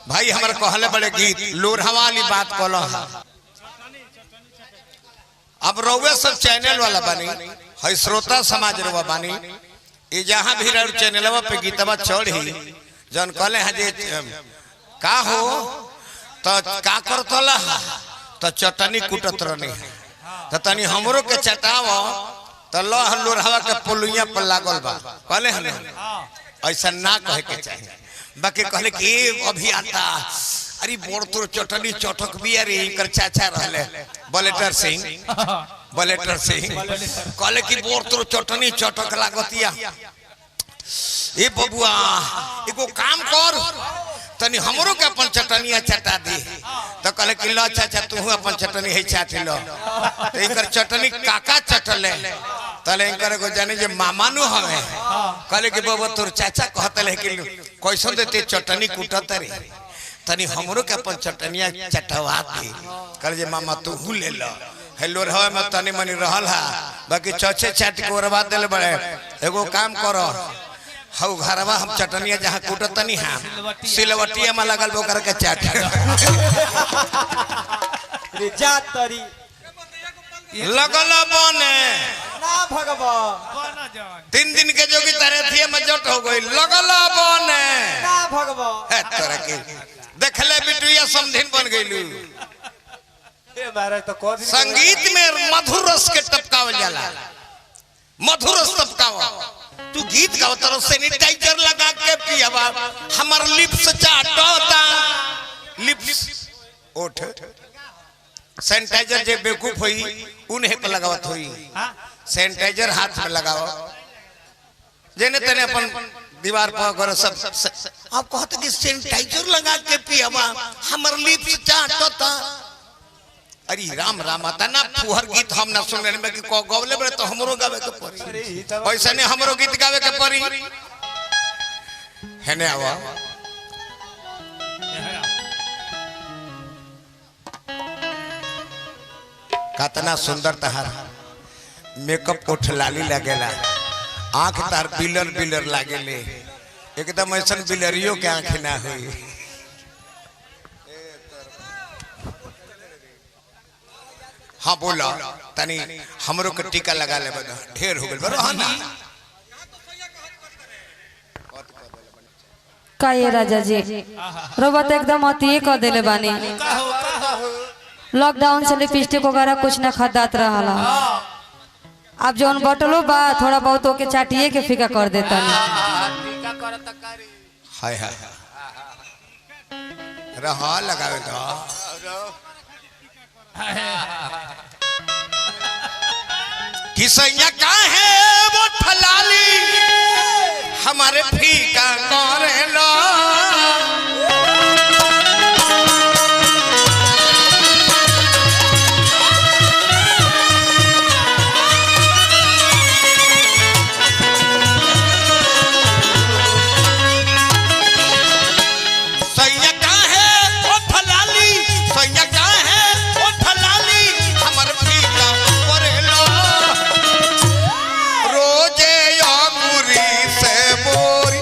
भाई हमारे कहले बड़े गीत लोरहा वाली बात कहलो। अब रउवे सब चैनल वाला बानी है श्रोता समाज रवा बानी ये जहाँ भी रह चैनलवा पे गीतवा चढ़ी जन कहले हैं जे का हो तो का करतला तो चटनी कुटत रहनी तो तनी हमरो के चटाव तो लह लोरहवा के पुलिया पर लागल बा कहले हन ऐसा ना कहे के चाहिए। बाकी कहले कि अभी आता अरे बोर तोर चटनी चटक भी अरे इनकर चाचा रहले बलेटर सिंह कहले कि बोर तोर चटनी चटक लागतिया ए बबुआ एगो काम कर तनी हमरो के अपन चटनिया चटा दे तो कहले कि ल चाचा तू अपन चटनी है चाट लो तो इनकर चटनी काका चटले तले इनकर को जाने जे मामा नु हवे कहले कि बाबा तोर चाचा कहतले कि कैसन देते चटनी कुटत रे तनी हमरो के अपन चटनिया चटवा दे कहले जे मामा तू हु ले लो हेलो रहा में तनी मनी रहल हा बाकी चचे चाट के ओरवा देले बड़े एगो काम करो हौ घरवा हम चटनिया जहाँ कुटत नहीं हां सिलवटिया में लगल बो करके चाट रे जा तरी लगल बने ना भगवा 3 दिन के जोगी तरथिया में जट हो गई लगल बने ना भगवा है तोरा के देखले बिटुया समधिन बन गइलू। ए महाराज तो को संगीत में मधुर रस के टपकावल जाला मधुर रस टपकावा तू गीत गाओ तरह सैनिटाइजर लगा के पियावा हमर लिप्स चाटोता लिप्स ओठ सैनिटाइजर जे बेवकूफ होई उन्हें पे लगावत होई सैनिटाइजर हाथ में लगाओ जेने तने अपन दीवार पर अगर सब आप कहते कि सैनिटाइजर लगा के पियावा हमर लिप्स चाटोता अरे राम राम आता ना फुहर गीत हम ना सुनने में कि गवले बड़े तो हमरो गावे के पड़ी ऐसा नहीं हमरो गीत गावे के पड़ी है ने आवा कितना सुंदर तहार मेकअप उठ लाली लगेला आंख तार बिलर बिलर लागेले एकदम ऐसा बिलरियो के आंख ना होई। हाँ बोला तनी हमरो के टीका लगा ले बदा ढेर हो गेल बरो हां ना का ये राजा जी रोबत एकदम अति कर देले बानी लॉकडाउन से लिपस्टिक वगैरह कुछ ना खदात रहला अब जोन बटलो बा थोड़ा बहुत ओके चाटिए के फीका कर देता टीका करत कारी हाय हाय रहा लगावे तो किसैया का है वो ठलाली हमारे फीका करेला सैया का है वो ठलाली सैया का है वो ठलाली हमारे फीका करेला रोजे अंगूरी से बोरी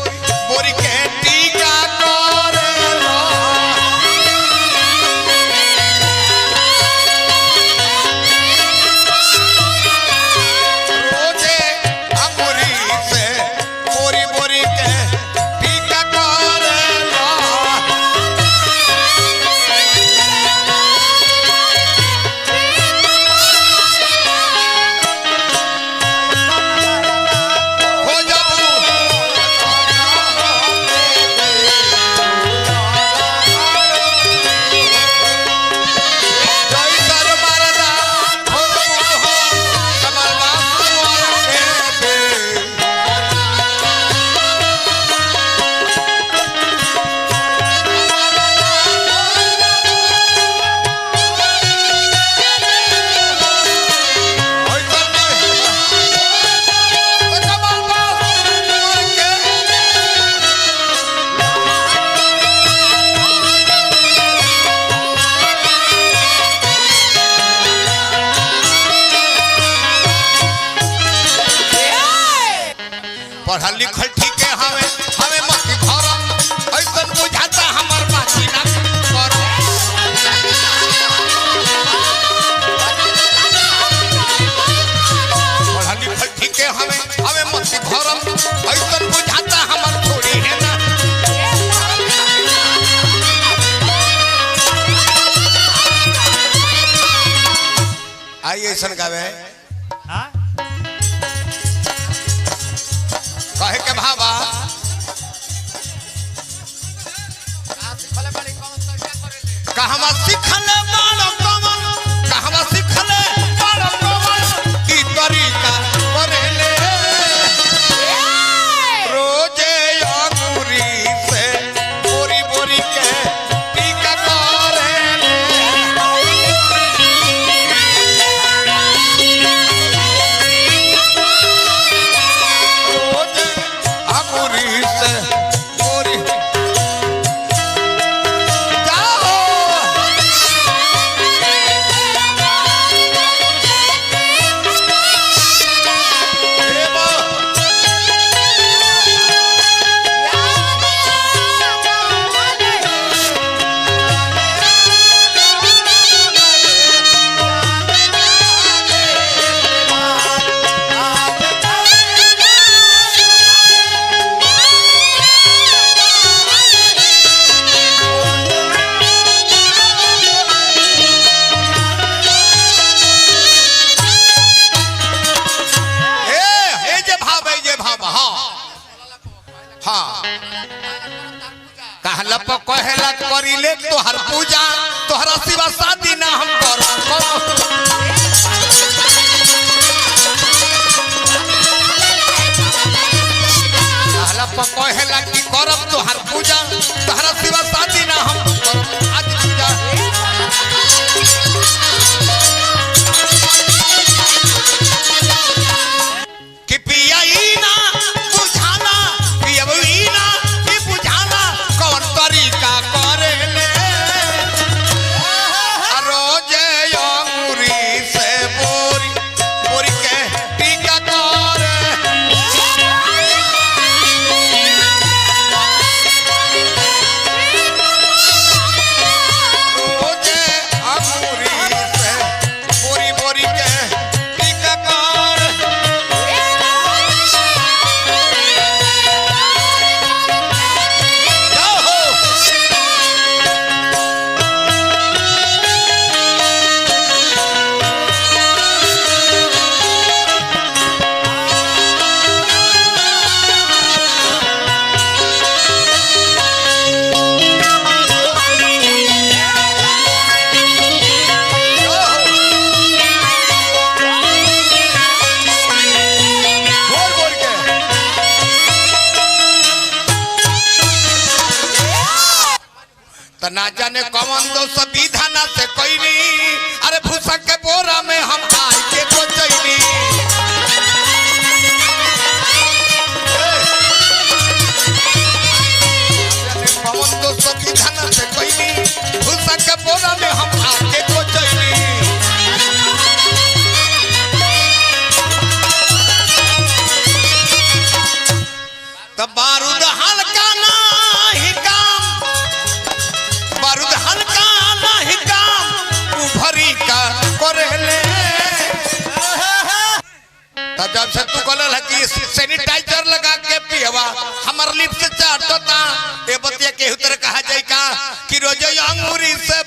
बोरी के टीका करेला रोजे अंगूरी से बोरी बोरी के टीका करेला हो जाबू जय कर मरदा हो जाबू हो कमल बाबू के होय कर कमल बाबू के पढ़ल लिखल ठीक है हमें हमें मत भरम ऐसन बुझाता हमर बाकी ना आई ऐसा गावे हाँ? कहे के भावा कहवा सिखले बालो कमन कहवा सिखले बालो कमन की तरीका करेले रोजे अंगूरी से बोरी बोरी के टीका करेले रोजे अंगूरी से बोरी कहला पर कहला करिले तोहर पूजा तोहरा सिवा शादी ना हम कहला पर कहला की करब तोहर पूजा तोहरा सिवा शादी ना हम आज पूजा कि पियाई ना बुझाना पियबई ना कि बुझाना कौन तरीका करेले रोजे अंगूरी से बोरी बोरी के टीका करे रोजे अंगूरी से बोरी बोरी के टीका करे ना जाने कौन दोस्त विधान से कोईनी अरे भूसा के बोरा में हम आई के कोचैनी कौन दोस्त विधान से कोईनी भूसा के बोरा में हम आई के कोचैनी तब बारूद हल्का नाही काम बारूद हल्का नहीं काम उभरी का करेले तब जब से तू कहल कि सैनिटाइजर लगा के पियवा हमर लिप्स चाटता ए बतिया केहू तरह कहा जाई का कि रोज अंगूरी से